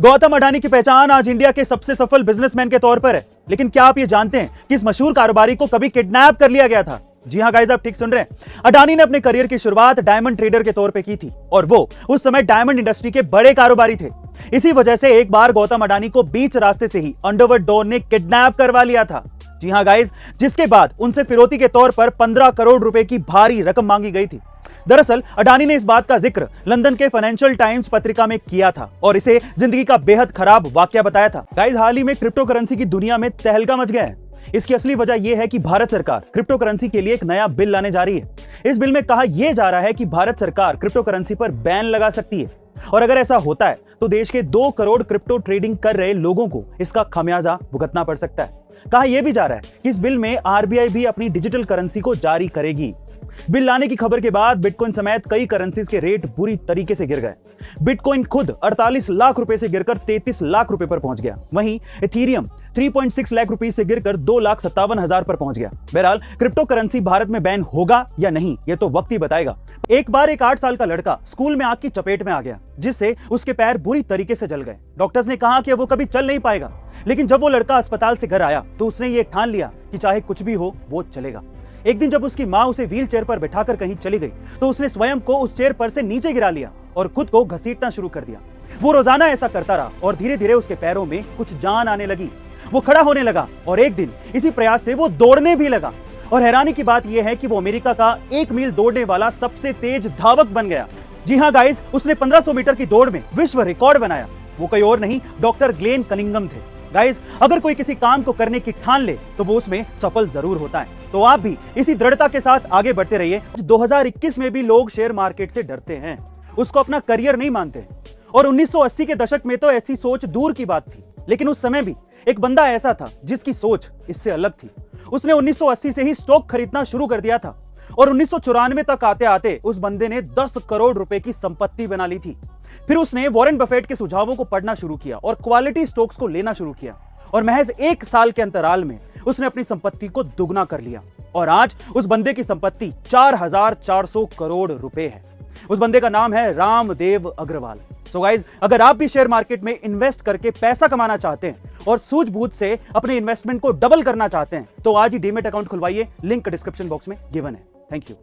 गौतम अडानी की पहचान आज इंडिया के सबसे सफल बिजनेसमैन के तौर पर है, लेकिन क्या आप ये जानते हैं कि इस मशहूर कारोबारी को कभी किडनैप कर लिया गया था? जी हां गाइस, आप ठीक सुन रहे हैं। अडानी ने अपने करियर की शुरुआत डायमंड ट्रेडर के तौर पे की थी और वो उस समय डायमंड इंडस्ट्री के बड़े कारोबारी थे। इसी वजह से एक बार गौतम अडानी को बीच रास्ते से ही अंडरवर्ल्ड डॉन ने किडनैप करवा लिया था। जी हां गाइस, जिसके बाद उनसे फिरौती के तौर पर 15 करोड़ रुपए की भारी रकम मांगी गई थी। दरअसल अडानी ने इस बात का जिक्र लंदन के फाइनेंशियल टाइम्स पत्रिका में किया था और इसे जिंदगी का बेहद खराब वाकया बताया था। गाइस, हाल ही में क्रिप्टो करेंसी की दुनिया में तहलका मच गया है। इसकी असली वजह यह है कि भारत सरकार क्रिप्टो करेंसी के लिए एक नया बिल लाने जा रही है। इस बिल में कहा यह जा रहा है कि भारत सरकार क्रिप्टो करेंसी पर बैन लगा सकती है और अगर ऐसा होता है तो देश के 2 करोड़ क्रिप्टो ट्रेडिंग कर रहे लोगों को इसका खामियाजा भुगतना पड़ सकता है। कहा यह भी जा रहा है कि इस बिल में आरबीआई भी अपनी डिजिटल करेंसी को जारी करेगी। बिल लाने की खबर के बाद बिटकॉइन समेत कई करेंसीज के रेट बुरी तरीके से गिर गए। बिटकॉइन खुद 48 लाख रुपए से गिरकर 33 लाख रुपए पर पहुंच गया। वहीं इथेरियम 3.6 लाख रुपए से गिरकर 2,57,000 पर पहुंच गया। बहरहाल क्रिप्टो करेंसी भारत में बैन होगा या नहीं, यह तो वक्त ही बताएगा। एक बार एक 8 साल का लड़का स्कूल में आग की चपेट में आ गया, जिससे उसके पैर बुरी तरीके से जल गए। डॉक्टर्स ने कहा कि वो कभी चल नहीं पाएगा, लेकिन जब वो लड़का अस्पताल से घर आया तो उसने ये ठान लिया कि चाहे कुछ भी हो वो चलेगा। एक दिन जब उसकी मां उसे व्हील चेयर पर बिठाकर कहीं चली गई तो उसने स्वयं को उस चेयर पर से नीचे गिरा लिया और खुद को घसीटना शुरू कर दिया। वो रोजाना ऐसा करता रहा और धीरे धीरे उसके पैरों में कुछ जान आने लगी। वो खड़ा होने लगा और एक दिन इसी प्रयास से वो दौड़ने भी लगा। और हैरानी की बात यह है कि वो अमेरिका का 1 मील दौड़ने वाला सबसे तेज धावक बन गया। जी हाँ गाइस, उसने 1500 मीटर की दौड़ में विश्व रिकॉर्ड बनाया। वो कोई और नहीं, डॉक्टर ग्लेन कनिंगम थे। गाइस, अगर कोई किसी काम को करने की ठान ले तो वो उसमें सफल जरूर होता है। तो आप भी इसी दृढ़ता के साथ आगे बढ़ते रहिए। 2021 में भी लोग शेयर मार्केट से डरते हैं, उसको अपना करियर नहीं मानते। और 1980 के दशक में तो ऐसी सोच दूर की बात थी, लेकिन उस समय भी एक बंदा ऐसा था जिसकी सोच इससे अलग थी। उसने 1980 से ही स्टॉक खरीदना शुरू कर दिया था और 1994 तक आते आते उस बंदे ने 10 करोड़ रुपए की संपत्ति बना ली थी। फिर उसने वॉरेन बफेट के सुझावों को पढ़ना शुरू किया और क्वालिटी स्टॉक्स को लेना शुरू किया और महज 1 साल के अंतराल में उसने अपनी संपत्ति को दुगना कर लिया और आज उस बंदे की संपत्ति 4,400 करोड़ रुपए है। उस बंदे का नाम है रामदेव अग्रवाल। सो गाइस, अगर आप भी शेयर मार्केट में इन्वेस्ट करके पैसा कमाना चाहते हैं और सूझबूझ से अपने इन्वेस्टमेंट को डबल करना चाहते हैं तो आज ही डीमैट अकाउंट खुलवाइए। लिंक डिस्क्रिप्शन बॉक्स में गिवन है। Thank you.